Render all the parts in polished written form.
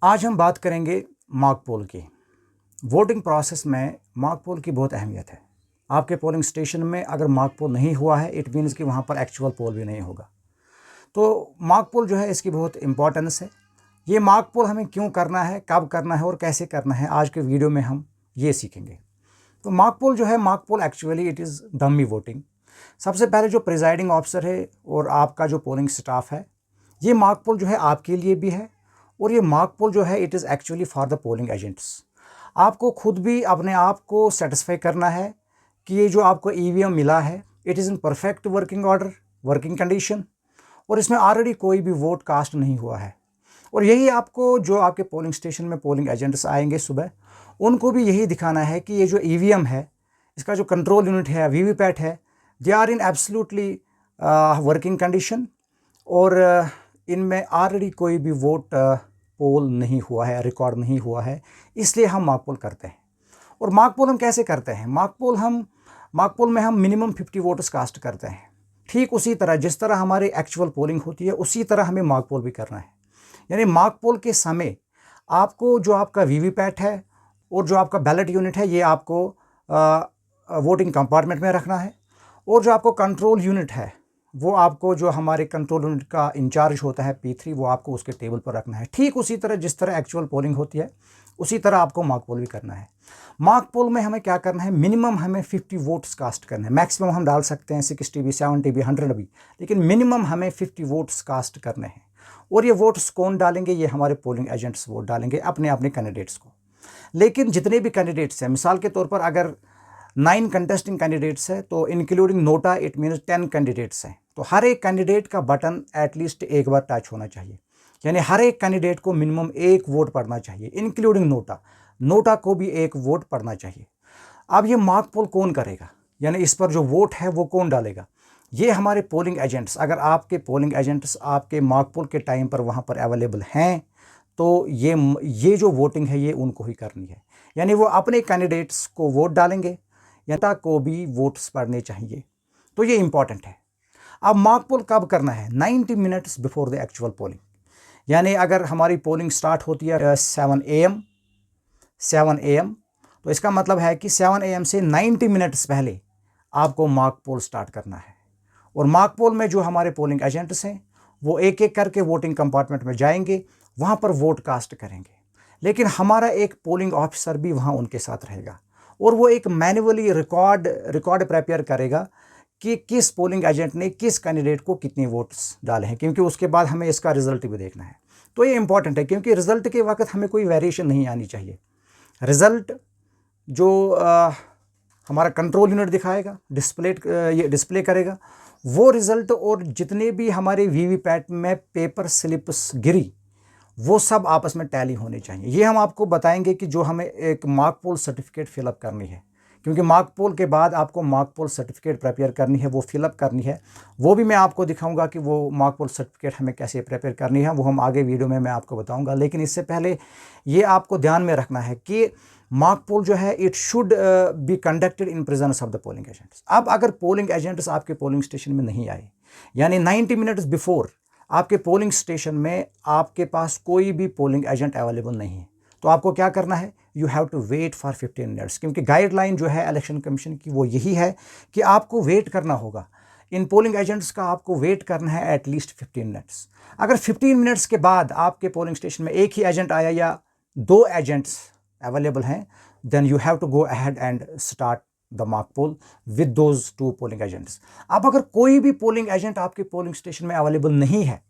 आज हम बात करेंगे मॉक पोल की। वोटिंग प्रोसेस में मॉक पोल की बहुत अहमियत है। आपके पोलिंग स्टेशन में अगर मॉक पोल नहीं हुआ है, इट मीन्स कि वहाँ पर एक्चुअल पोल भी नहीं होगा। तो मॉक पोल जो है इसकी बहुत इंपॉर्टेंस है। ये मॉक पोल हमें क्यों करना है, कब करना है और कैसे करना है, आज के वीडियो में हम ये सीखेंगे। तो मॉक पोल जो है, mock poll actually it is dummy voting. सबसे पहले जो प्रिजाइडिंग ऑफिसर है और आपका जो पोलिंग स्टाफ है, ये मॉक पोल जो है आपके लिए भी है और ये मॉक पोल जो है it is actually for the polling agents. आपको खुद भी अपने आप को सेटिस्फाई करना है कि ये जो आपको ईवीएम मिला है it is in perfect working order, working condition, और इसमें ऑलरेडी कोई भी वोट कास्ट नहीं हुआ है। और यही आपको जो आपके पोलिंग स्टेशन में पोलिंग एजेंट्स आएंगे सुबह, उनको भी यही दिखाना है कि ये जो ईवीएम है, इसका जो कंट्रोल यूनिट है, वीवीपैट है, they are in absolutely working condition और इनमें ऑलरेडी कोई भी वोट पोल नहीं हुआ है, रिकॉर्ड नहीं हुआ है। इसलिए हम मॉक पोल करते हैं। और मॉक पोल हम कैसे करते हैं? मॉक पोल में हम मिनिमम 50 वोट्स कास्ट करते हैं। ठीक उसी तरह जिस तरह हमारी एक्चुअल पोलिंग होती है, उसी तरह हमें मॉक पोल भी करना है। यानी मॉक पोल के समय आपको जो आपका वीवीपैट है और जो आपका बैलेट यूनिट है, ये आपको वोटिंग कंपार्टमेंट में रखना है। और जो आपको कंट्रोल यूनिट है, वो आपको जो हमारे कंट्रोल यूनिट का इंचार्ज होता है P3, वो आपको उसके टेबल पर रखना है। ठीक उसी तरह जिस तरह एक्चुअल पोलिंग होती है, उसी तरह आपको मॉक पोल भी करना है। मॉक पोल में हमें क्या करना है? मिनिमम हमें 50 वोट्स कास्ट करना है। मैक्सिमम हम डाल सकते हैं 60 भी, 70 भी, 100 भी, लेकिन मिनिमम हमें 50 वोट्स कास्ट करने हैं। और ये वोट्स कौन डालेंगे? ये हमारे पोलिंग एजेंट्स वोट डालेंगे अपने अपने कैंडिडेट्स को। लेकिन जितने भी कैंडिडेट्स हैं, मिसाल के तौर पर अगर 9 कंटेस्टिंग कैंडिडेट्स है, तो including NOTA it means 10 candidates हैं। तो हर एक कैंडिडेट का बटन एटलीस्ट एक बार टच होना चाहिए। यानी हर एक कैंडिडेट को मिनिमम एक वोट पड़ना चाहिए, इंक्लूडिंग नोटा को भी एक वोट पड़ना चाहिए। अब ये मॉक पोल कौन करेगा? यानी इस पर जो वोट है वो कौन डालेगा? ये हमारे पोलिंग एजेंट्स। अगर आपके पोलिंग एजेंट्स आपके मॉक पोल के टाइम पर वहाँ पर अवेलेबल हैं, तो ये जो वोटिंग है ये उनको ही करनी है। यानी वो अपने कैंडिडेट्स को वोट डालेंगे, जनता को भी वोट्स पड़ने चाहिए। तो ये इंपॉर्टेंट है। अब मॉक पोल कब करना है? 90 minutes before the actual polling. यानी अगर हमारी पोलिंग स्टार्ट होती है 7 AM, तो इसका मतलब है कि 7 AM से 90 मिनट्स पहले आपको मॉक पोल स्टार्ट करना है। और मॉक पोल में जो हमारे पोलिंग एजेंट्स हैं, वो एक एक करके वोटिंग कंपार्टमेंट में जाएंगे, वहाँ पर वोट कास्ट करेंगे। लेकिन हमारा एक पोलिंग ऑफिसर भी वहाँ उनके साथ रहेगा और वो एक मैन्युअली रिकॉर्ड प्रिपेयर करेगा कि किस पोलिंग एजेंट ने किस कैंडिडेट को कितने वोट्स डाले हैं, क्योंकि उसके बाद हमें इसका रिजल्ट भी देखना है। तो ये इंपॉर्टेंट है, क्योंकि रिजल्ट के वक्त हमें कोई वेरिएशन नहीं आनी चाहिए। रिजल्ट जो हमारा कंट्रोल यूनिट दिखाएगा, ये डिस्प्ले करेगा, वो रिजल्ट और जितने भी हमारे वीवीपैट में पेपर स्लिप्स गिरी, वो सब आपस में टैली होने चाहिए। ये हम आपको बताएंगे कि जो हमें एक मॉक पोल सर्टिफिकेट फिलअप करनी है, क्योंकि मॉक पोल के बाद आपको मॉक पोल सर्टिफिकेट प्रिपेयर करनी है, वो फिलअप करनी है। वो भी मैं आपको दिखाऊंगा कि वो मॉक पोल सर्टिफिकेट हमें कैसे प्रिपेयर करनी है, वो हम आगे वीडियो में मैं आपको बताऊंगा। लेकिन इससे पहले ये आपको ध्यान में रखना है कि मॉक पोल जो है it should be conducted in presence of the polling agents. अब अगर पोलिंग एजेंट्स आपके पोलिंग स्टेशन में नहीं आए, यानी 90 मिनट्स बिफोर आपके पोलिंग स्टेशन में आपके पास कोई भी पोलिंग एजेंट अवेलेबल नहीं है, तो आपको क्या करना है? You have to wait for 15 minutes. क्योंकि गाइडलाइन जो है इलेक्शन कमीशन की वो यही है कि आपको वेट करना होगा। इन पोलिंग एजेंट्स का आपको वेट करना है एटलीस्ट 15 मिनट्स। अगर 15 मिनट्स के बाद आपके पोलिंग स्टेशन में एक ही एजेंट आया या 2 एजेंट्स अवेलेबल हैं, then you have to go ahead and start the mock poll with those 2 polling agents. अब अगर कोई भी पोलिंग एजेंट आपके पोलिंग स्टेशन में अवेलेबल नहीं है,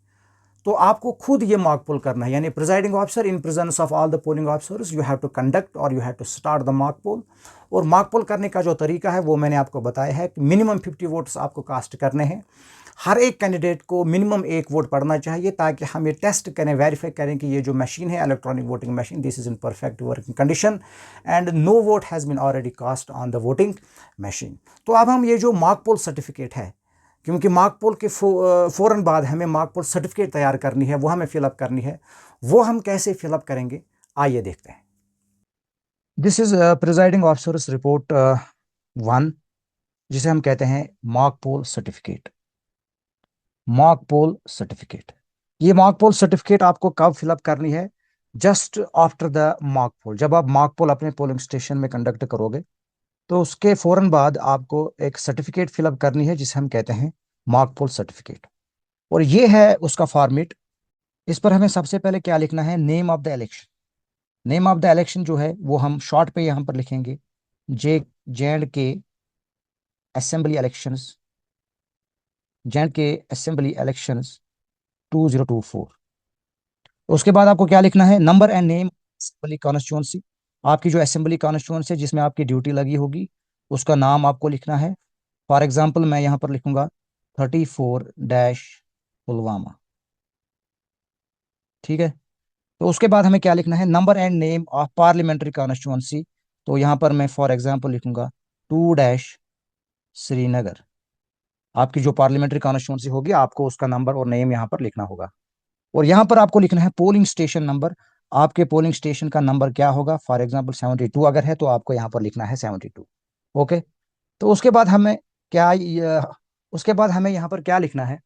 तो आपको खुद ये मॉक पोल करना है। यानी presiding officer in presence of all the polling officers you have to conduct और you have to start the mock poll. और मॉक पोल करने का जो तरीका है वो मैंने आपको बताया है कि मिनिमम 50 वोट्स आपको कास्ट करने हैं। हर एक कैंडिडेट को मिनिमम एक वोट पड़ना चाहिए, ताकि हम ये टेस्ट करें, वेरीफाई करें कि ये जो मशीन है electronic voting machine, this is in perfect working condition and no vote has been already cast on the voting machine. तो अब हम ये जो मॉक पोल सर्टिफिकेट है, क्योंकि मॉक पोल के फ़ौरन बाद हमें मॉक पोल सर्टिफिकेट तैयार करनी है, वो हमें फिलअप करनी है। वो हम कैसे फिलअप करेंगे, आइए देखते हैं। This is presiding officers report 1, जिसे हम कहते हैं mock poll certificate. Mock poll certificate, ये मॉक पोल सर्टिफिकेट आपको कब फिलअप करनी है? जस्ट आफ्टर द मॉक पोल, जब आप मॉक पोल अपने पोलिंग स्टेशन में कंडक्ट करोगे तो उसके फौरन बाद आपको एक सर्टिफिकेट फिलअप करनी है जिसे हम कहते हैं मॉक पोल सर्टिफिकेट। और ये है उसका फॉर्मेट। इस पर हमें सबसे पहले क्या लिखना है, name of the election. Name of the election जो है वो हम शॉर्ट पे यहाँ पर लिखेंगे, जे एंड के असेंबली इलेक्शंस, जे एंड के असेंबली इलेक्शंस 2024। उसके बाद आपको क्या लिखना है, number and name assembly constituency. आपकी जो असेंबली कॉन्स्टिट्यूंसी है जिसमें आपकी ड्यूटी लगी होगी उसका नाम आपको लिखना है। फॉर एग्जाम्पल मैं यहाँ पर लिखूंगा 34 पुलवामा। ठीक है। तो उसके बाद हमें क्या लिखना है, number and name of parliamentary constituency. तो यहाँ पर मैं फॉर एग्जाम्पल लिखूंगा 2-श्रीनगर। आपकी जो पार्लियामेंट्री कॉन्स्टिट्यूंसी होगी आपको उसका नंबर और नेम यहाँ पर लिखना होगा। और यहाँ पर आपको लिखना है पोलिंग स्टेशन नंबर। आपके पोलिंग स्टेशन का नंबर क्या होगा, फॉर एग्जाम्पल 72 अगर है तो आपको यहाँ पर लिखना है 72। ओके। तो उसके बाद हमें यहाँ पर क्या लिखना है,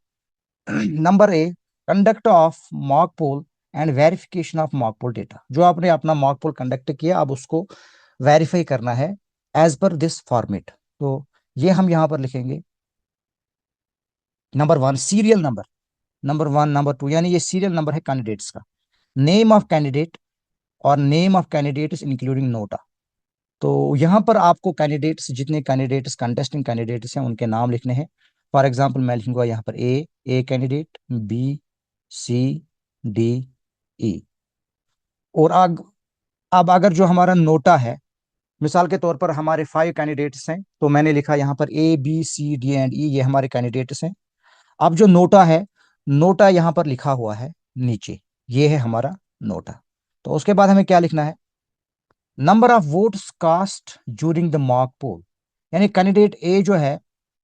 number A, conduct of mock poll and verification of mock poll data. जो आपने अपना मॉक पोल कंडक्ट किया अब उसको वेरीफाई करना है एज पर दिस फॉर्मेट। तो ये हम यहाँ पर लिखेंगे, number one serial number, number one number two, यानी ये सीरियल नंबर है कैंडिडेट्स का। नेम ऑफ कैंडिडेट और name of candidates including NOTA. तो यहाँ पर आपको कैंडिडेट्स, जितने कैंडिडेट्स कंटेस्टिंग कैंडिडेट्स हैं उनके नाम लिखने हैं। फॉर एग्जांपल मैं लिखूंगा यहाँ पर A candidate, B, C, D, E. और अब अगर जो हमारा नोटा है, मिसाल के तौर पर हमारे 5 कैंडिडेट्स हैं तो मैंने लिखा यहाँ पर A B C D and E, ये हमारे कैंडिडेट्स हैं। अब जो नोटा है, नोटा यहाँ पर लिखा हुआ है नीचे, ये है हमारा नोटा। तो उसके बाद हमें क्या लिखना है, number of votes cast during the mock poll. यानी कैंडिडेट ए जो है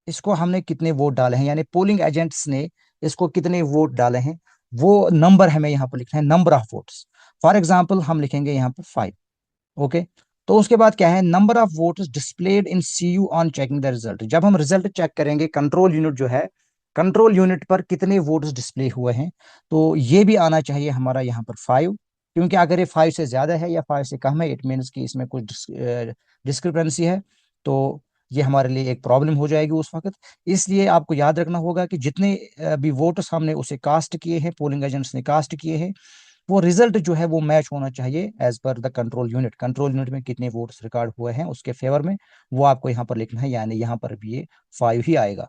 इसको हमने कितने वोट डाले हैं, यानी पोलिंग एजेंट्स ने इसको कितने वोट डाले हैं, वो नंबर हमें यहाँ पर लिखना है, number of votes. For example हम लिखेंगे यहाँ पर 5। ओके। तो उसके बाद क्या है, number of votes displayed in CU on checking the result. जब हम रिजल्ट चेक करेंगे कंट्रोल यूनिट जो है, कंट्रोल यूनिट पर कितने वोट्स डिस्प्ले हुए हैं, तो ये भी आना चाहिए हमारा यहाँ पर 5। क्योंकि अगर ये 5 से ज्यादा है या 5 से कम है इट मीन्स कि इसमें कुछ डिस्क्रिपेंसी है, तो ये हमारे लिए एक प्रॉब्लम हो जाएगी उस वक्त। इसलिए आपको याद रखना होगा कि जितने भी वोट्स हमने उसे कास्ट किए हैं, पोलिंग एजेंट्स ने कास्ट किए हैं, वो रिजल्ट जो है वो मैच होना चाहिए as per the control unit. Control unit में कितने वोट्स रिकॉर्ड हुए हैं उसके फेवर में, वो आपको यहाँ पर लिखना है, यानी यहाँ पर भी ये 5 ही आएगा।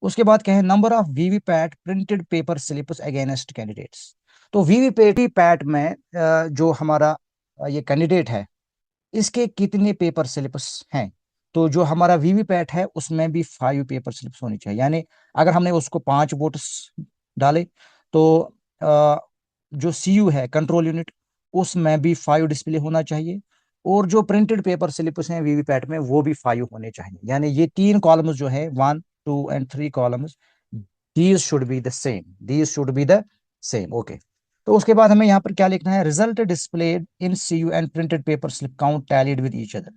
उसके बाद क्या है, number of VVPAT printed paper slips against candidates. तो वीवीपैट में जो हमारा ये कैंडिडेट है इसके कितने पेपर स्लिप्स हैं। तो जो हमारा वीवीपैट है उसमें भी 5 पेपर स्लिप्स होनी चाहिए। यानी अगर हमने उसको 5 वोट्स डाले तो जो सीयू है कंट्रोल यूनिट, उसमें भी 5 डिस्प्ले होना चाहिए। और जो प्रिंटेड पेपर स्लिप्स हैं वीवीपैट में वो भी 5 होने चाहिए। यानी ये 3 कॉलम्स जो है 1 2 and 3 columns, these should be the same, these should be the same. Okay. तो उसके बाद हमें यहाँ पर क्या लिखना है, result displayed in CU and printed paper slip count tallied with each other.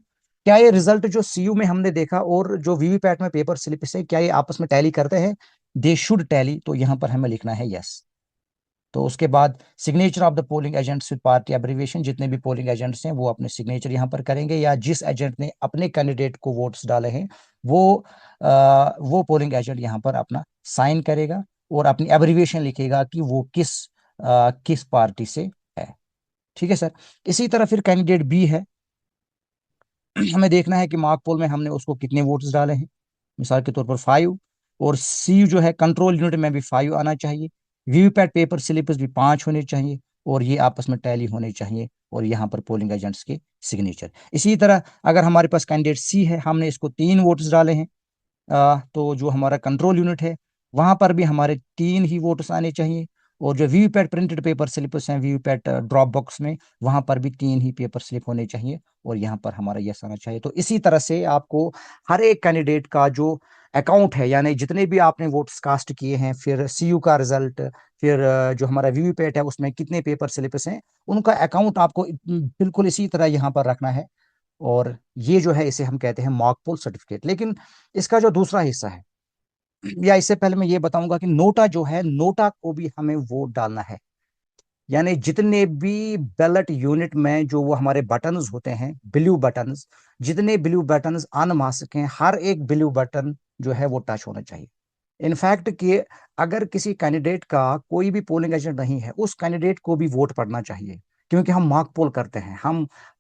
क्या ये रिजल्ट जो सीयू में हमने देखा और जो वीवीपैट में पेपर स्लिप से क्या ये आपस में टैली करते हैं, दे शुड टैली। तो यहाँ पर हमें लिखना है यस। तो उसके बाद signature of the polling agents with party abbreviation, जितने भी पोलिंग एजेंट्स हैं वो अपने सिग्नेचर यहाँ पर करेंगे, या जिस एजेंट ने अपने कैंडिडेट को वोट्स डाले हैं वो वो पोलिंग एजेंट यहाँ पर अपना साइन करेगा और अपनी एब्रीविएशन लिखेगा कि वो किस पार्टी से है। ठीक है सर। इसी तरह फिर कैंडिडेट बी है, हमें देखना है कि मार्क पोल में हमने उसको कितने वोट्स डाले हैं, मिसाल के तौर पर 5। और सी जो है कंट्रोल यूनिट में भी 5 आना चाहिए, वीवीपैट पेपर स्लिप्स भी 5 होने चाहिए, और ये आपस में टैली होने चाहिए, और यहाँ पर पोलिंग एजेंट्स के सिग्नेचर। इसी तरह अगर हमारे पास कैंडिडेट सी है, हमने इसको 3 वोट्स डाले हैं, तो जो हमारा कंट्रोल यूनिट है वहां पर भी हमारे 3 ही वोट्स आने चाहिए। और जो वीवीपैट प्रिंटेड पेपर स्लिप्स हैं वीवीपैट ड्रॉप बॉक्स में, वहां पर भी 3 ही पेपर स्लिप होने चाहिए, और यहाँ पर हमारा यस आना चाहिए। तो इसी तरह से आपको हर एक कैंडिडेट का जो अकाउंट है, यानी जितने भी आपने वोट्स कास्ट किए हैं, फिर सीयू का रिजल्ट, फिर जो हमारा वीवीपैट है उसमें कितने पेपर स्लिप्स हैं, उनका अकाउंट आपको बिल्कुल इसी तरह यहाँ पर रखना है। और ये जो है इसे हम कहते हैं मॉक पोल सर्टिफिकेट। लेकिन इसका जो दूसरा हिस्सा है, या इससे पहले मैं ये बताऊंगा कि नोटा जो है, नोटा को भी हमें वोट डालना है। यानी जितने भी बैलेट यूनिट में जो वो हमारे बटन्स होते हैं, ब्लू बटन्स, जितने ब्लू बटन्स ऑन मास्क हैं, हर एक ब्लू बटन जो है वो टच होना चाहिए। इनफैक्ट कि अगर किसी कैंडिडेट का कोई भी पोलिंग एजेंट नहीं है, उस कैंडिडेट को भी वोट पड़ना चाहिए, क्योंकि हम मॉक पोल करते हैं।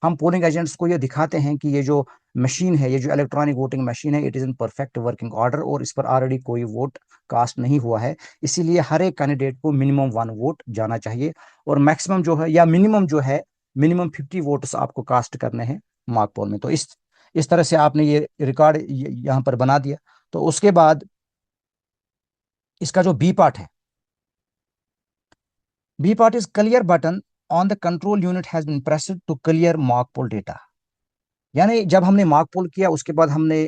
हम पोलिंग एजेंट्स को ये दिखाते हैं कि ये जो मशीन है, ये जो इलेक्ट्रॉनिक वोटिंग मशीन है, it is in perfect working order और इस पर ऑलरेडी कोई वोट कास्ट नहीं हुआ है। इसीलिए हर एक कैंडिडेट को मिनिमम 1 वोट जाना चाहिए, और मैक्सिमम जो है या मिनिमम जो है, मिनिमम 50 वोट्स आपको कास्ट करने हैं मॉक पोल में। तो इस तरह से आपने ये रिकॉर्ड यहाँ पर बना दिया। तो उसके बाद इसका जो बी पार्ट है, B part is clear button on the control unit has been pressed to clear mock poll data. यानी जब हमने मॉक पोल किया, उसके बाद हमने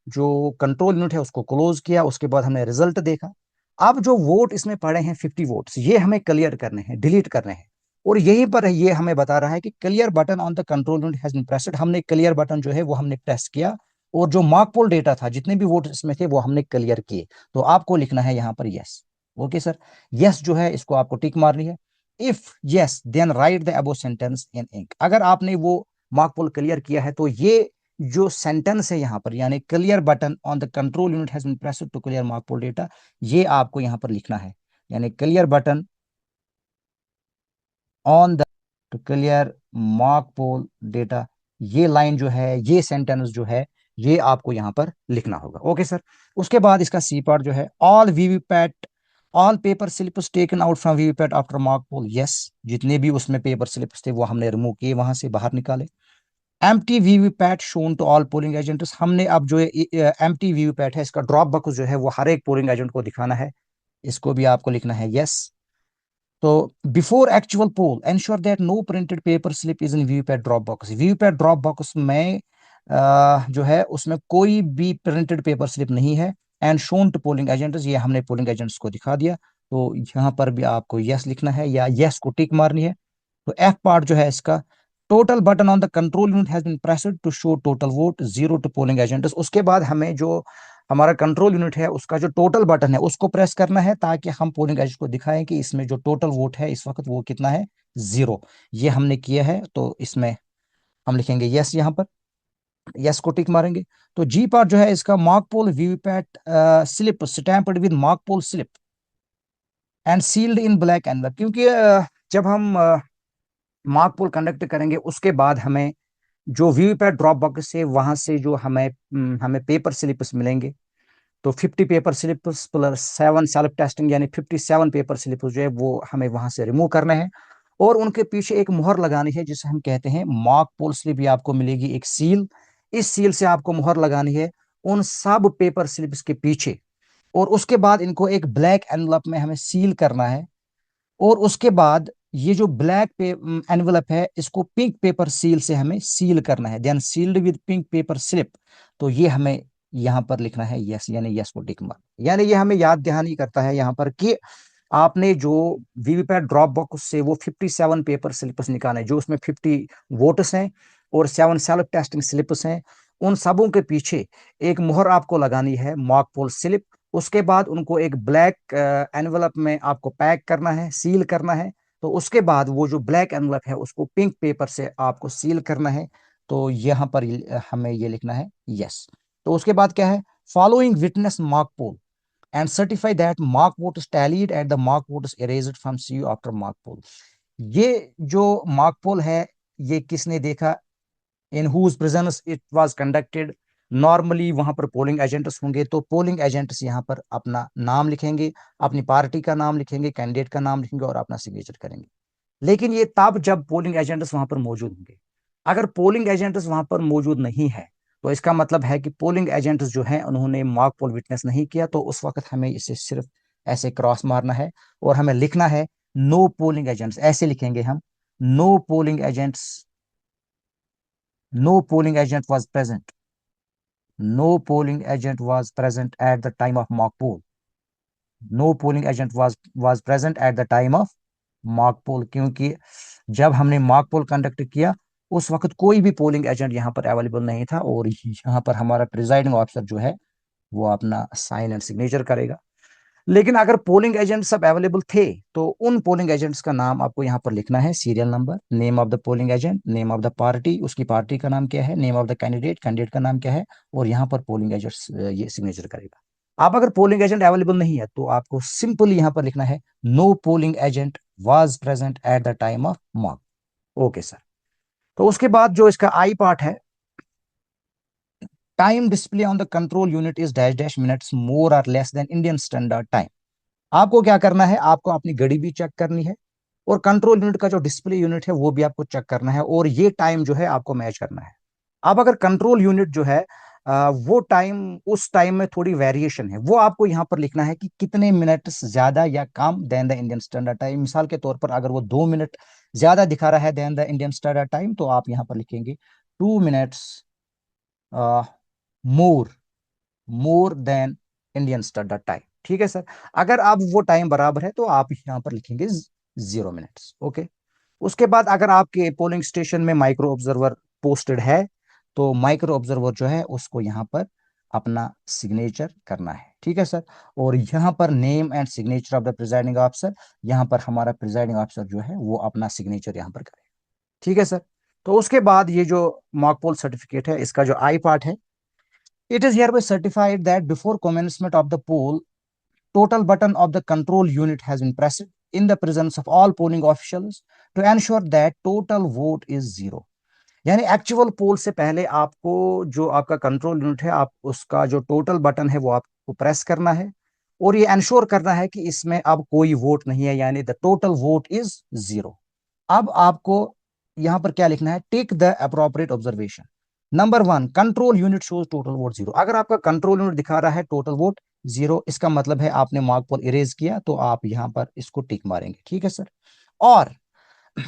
जो कंट्रोल यूनिट है उसको क्लोज किया, उसके बाद हमने रिजल्ट देखा। अब जो वोट इसमें पड़े हैं 50 वोट्स, ये हमें क्लियर करने हैं, डिलीट करने हैं। और यहीं पर ये हमें बता रहा है कि clear button on the control unit has been pressed. हमने क्लियर बटन जो है वो हमने प्रेस किया, और जो मॉक पोल डेटा था, जितने भी वोट इसमें थे, वो हमने क्लियर किए। तो आपको लिखना है यहाँ पर यस। ओके सर, यस जो है इसको आपको टिक मारनी है। If yes then write the above sentence in ink. अगर आपने वो मॉक पोल क्लियर किया है, तो ये जो सेंटेंस है यहाँ पर, यानी clear button on the control unit has been pressed to clear mock poll data, ये आपको यहाँ पर लिखना है। यानी clear button on the to clear mock poll data, ये लाइन जो है, ये सेंटेंस जो है, ये आपको यहाँ पर लिखना होगा। Okay sir. उसके बाद इसका सी पार्ट जो है, all VVPAT, all paper slips taken out from VVPAT after mock poll, yes, जितने भी उसमें पेपर स्लिप्स थे वो हमने रिमूव किए, वहां से बाहर निकाले। Empty VVPAT shown to all polling agents, हमने अब जो एम्प्टी वीवीपैट है, इसका ड्रॉप बॉक्स जो है वो हर एक पोलिंग एजेंट को दिखाना है, इसको भी आपको लिखना है यस। तो before actual poll ensure that no printed paper slip is in VVPAT drop box. VVPAT drop box में जो है उसमें कोई भी प्रिंटेड पेपर स्लिप नहीं है। And shown to polling agents, ये हमने पोलिंग एजेंट्स को दिखा दिया। तो यहाँ पर भी आपको यस लिखना है या यस को टिक मारनी है। तो एफ पार्ट जो है इसका, total button on the control unit has been pressed to show total vote, zero to polling agents. उसके बाद हमें जो हमारा कंट्रोल यूनिट है उसका जो टोटल बटन है उसको प्रेस करना है, ताकि हम पोलिंग एजेंट को दिखाएं कि इसमें जो टोटल वोट है इस वक्त वो कितना है, 0। ये हमने किया है, तो इसमें हम लिखेंगे यस यहाँ पर, यस को टिक मारेंगे। तो जी पार्ट जो है इसका, mark poll VVPAT slip stamped with mark poll slip and sealed in black envelope. क्योंकि जब हम मार्क पोल कंडक्ट करेंगे, उसके बाद हमें जो वीवीपैट ड्रॉप बॉक्स से वहां से जो हमें पेपर स्लिप्स मिलेंगे, तो 50 paper slips plus 7 self testing, यानी 57 पेपर स्लिप्स जो है वो हमें वहां से रिमूव करने हैं। और उनके पीछे एक मोहर लगानी है, जिसे हम कहते हैं मार्क पोल स्लिप। भी आपको मिलेगी एक सील, इस सील से आपको मोहर लगानी है उन सब पेपर स्लिप्स के पीछे। और उसके बाद इनको एक ब्लैक एनवलप में हमें सील करना है। और उसके बाद ये जो ब्लैक एनवलप है, इसको पिंक पेपर सील से हमें सील करना है, then sealed with pink paper slip. तो ये हमें यहाँ पर लिखना है यस, यानी यस को टिक मार। यानी ये हमें याद दहानी करता है यहाँ पर कि आपने जो वीवीपैट ड्रॉप बॉक्स से वो 57 पेपर स्लिप्स निकाले, जो उसमें 50 वोट्स हैं और 7 सेल्फ टेस्टिंग स्लिप्स हैं, उन सबों के पीछे एक मोहर आपको लगानी है, मॉक पोल स्लिप। उसके बाद उनको एक ब्लैक एनवलप में आपको पैक करना है, सील करना है। तो उसके बाद वो जो ब्लैक एनवलप है उसको पिंक पेपर से आपको सील करना है। तो यहाँ पर हमें ये लिखना है यस। तो उसके बाद क्या है, following witness mark poll and certify that mark votes tallied at the mark votes erased from CU after mark poll. ये जो मार्क पोल है, ये किसने देखा, in whose presence it was conducted. Normally वहां पर पोलिंग एजेंट्स होंगे, तो पोलिंग एजेंट्स यहाँ पर अपना नाम लिखेंगे, अपनी पार्टी का नाम लिखेंगे, कैंडिडेट का नाम लिखेंगे और अपना सिग्नेचर करेंगे। लेकिन ये तब जब पोलिंग एजेंट्स वहां पर मौजूद होंगे। अगर पोलिंग एजेंट्स वहां पर मौजूद नहीं है, तो इसका मतलब है कि पोलिंग एजेंट्स जो हैं उन्होंने मॉक पोल विटनेस नहीं किया। तो उस वक्त हमें इसे सिर्फ ऐसे क्रॉस मारना है और हमें लिखना है नो पोलिंग एजेंट्स, ऐसे लिखेंगे हम, no polling agents, no polling agent was present, no polling agent was present at the time of mock poll, no polling agent was present at the time of mock poll. क्योंकि जब हमने mock poll conduct किया, उस वक्त कोई भी polling agent यहाँ पर अवेलेबल नहीं था, और यहाँ पर हमारा प्रिजाइडिंग ऑफिसर जो है वो अपना साइन एंड सिग्नेचर करेगा। लेकिन अगर पोलिंग एजेंट सब अवेलेबल थे तो उन पोलिंग एजेंट्स का नाम आपको यहाँ पर लिखना है, serial number, name of the polling agent, name of the party, उसकी पार्टी का नाम क्या है, name of the candidate, candidate का नाम क्या है, और यहाँ पर पोलिंग एजेंट ये सिग्नेचर करेगा। आप अगर पोलिंग एजेंट अवेलेबल नहीं है तो आपको सिंपल यहाँ पर लिखना है no polling agent was present at the time of mock. Okay sir. तो उसके बाद जो इसका आई पार्ट है, time display on the control unit is dash dash minutes more और less than Indian standard time. आपको क्या करना है, आपको अपनी घड़ी भी चेक करनी है और कंट्रोल यूनिट का जो डिस्प्ले यूनिट है वो भी आपको चेक करना है, और ये टाइम जो है आपको मैच करना है। अब अगर कंट्रोल यूनिट जो है वो टाइम, उस टाइम में थोड़ी वेरिएशन है, वो आपको यहाँ पर लिखना है कि कितने मिनट ज्यादा या कम than the Indian standard time. मिसाल के तौर पर अगर वो 2 मिनट ज्यादा दिखा रहा है than the Indian standard time, तो आप यहाँ पर लिखेंगे 2 minutes more more than Indian standard time. ठीक है सर। अगर आप वो टाइम बराबर है तो आप यहाँ पर लिखेंगे 0 मिनट्स। ओके। उसके बाद अगर आपके पोलिंग स्टेशन में माइक्रो ऑब्जर्वर पोस्टेड है तो माइक्रो ऑब्जर्वर जो है उसको यहाँ पर अपना सिग्नेचर करना है। ठीक है सर। और यहाँ पर name and signature of the presiding officer, यहाँ पर हमारा प्रिजाइडिंग ऑफिसर जो है वो अपना सिग्नेचर यहाँ पर करेगा। ठीक है सर। तो उसके बाद ये जो मॉक पोल सर्टिफिकेट है, इसका जो आई पार्ट है, it is hereby certified that before commencement of the poll, total button of the control unit has been pressed in the presence of all polling officials to ensure that total vote is zero। यानी actual पोल से पहले आपको जो आपका control unit है, आप उसका जो टोटल बटन है वो आपको प्रेस करना है और ये इंश्योर करना है कि इसमें अब कोई वोट नहीं है, यानी द टोटल वोट इज 0। अब आपको यहां पर क्या लिखना है, take the appropriate observation. Number 1, control unit shows total vote 0। अगर आपका कंट्रोल यूनिट दिखा रहा है टोटल वोट 0, इसका मतलब है आपने मार्क पोल इरेज किया, तो आप यहां पर इसको टिक मारेंगे। ठीक है सर। और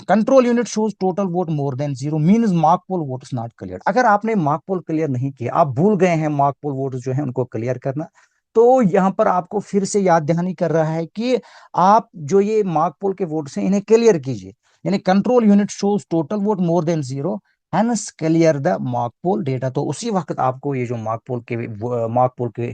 control unit shows total vote more than 0 means mark poll vote is not clear. अगर आपने मार्क पोल क्लियर नहीं किया, आप भूल गए हैं मार्क पोल वोट जो है उनको क्लियर करना, तो यहां पर आपको फिर से याद दहानी कर रहा है कि आप जो ये मार्क पोल के वोट हैं इन्हें क्लियर कीजिए। यानी control unit shows total vote more than 0 hence clear the mark poll data. तो उसी वक्त आपको ये जो मार्क पोल के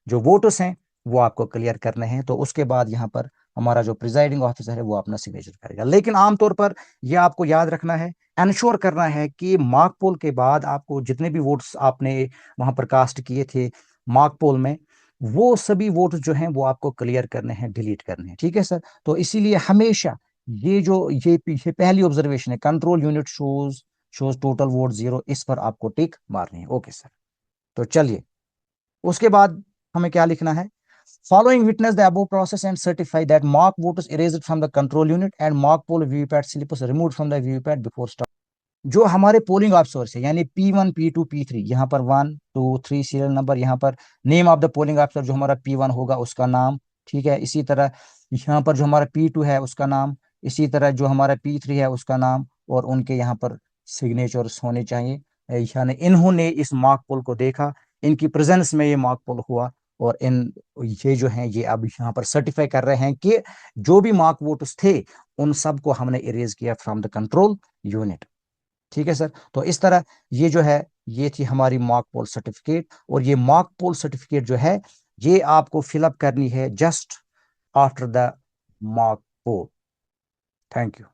जो वोटर्स हैं वो आपको क्लियर करने हैं। तो उसके बाद यहाँ पर हमारा जो प्रिजाइडिंग ऑफिसर है वो अपना सिग्नेचर करेगा। लेकिन आमतौर पर यह आपको याद रखना है, एंश्योर करना है कि मार्क पोल के बाद आपको जितने भी वोट्स आपने वहां पर कास्ट किए थे मार्क पोल में, वो सभी वोट जो हैं वो आपको क्लियर करने हैं, डिलीट करने हैं। ठीक है सर। तो इसीलिए हमेशा ये पहली ऑब्जर्वेशन है, control unit shows total vote 0, इस पर आपको टिक मारनी है। Okay sir. तो चलिए उसके बाद हमें क्या लिखना है, following witness the above process and certify that mark vote is erased from the control unit and mark poll VVPAT slip is removed from the VVPAT before start. जो हमारे पोलिंग ऑफिसर्स है यानी P1 P2 P3, यहाँ पर 1 2 3 serial number, यहाँ पर name of the polling officer जो हमारा P1 होगा उसका नाम। ठीक है। इसी तरह यहाँ पर जो हमारा P2 है उसका नाम, इसी तरह जो हमारा P3 है उसका नाम, और उनके यहाँ पर सिग्नेचर्स होने चाहिए। यानी इन्होंने इस मॉक पोल को देखा, इनकी प्रेजेंस में ये मॉक पोल हुआ, और ये जो है ये अब यहाँ पर सर्टिफाई कर रहे हैं कि जो भी मार्क वोट्स थे उन सबको हमने इरेज किया फ्रॉम द कंट्रोल यूनिट। ठीक है सर। तो इस तरह ये जो है ये थी हमारी मॉक पोल सर्टिफिकेट, और ये मॉक पोल सर्टिफिकेट जो है ये आपको फिलअप करनी है just after the mock pole. Thank you.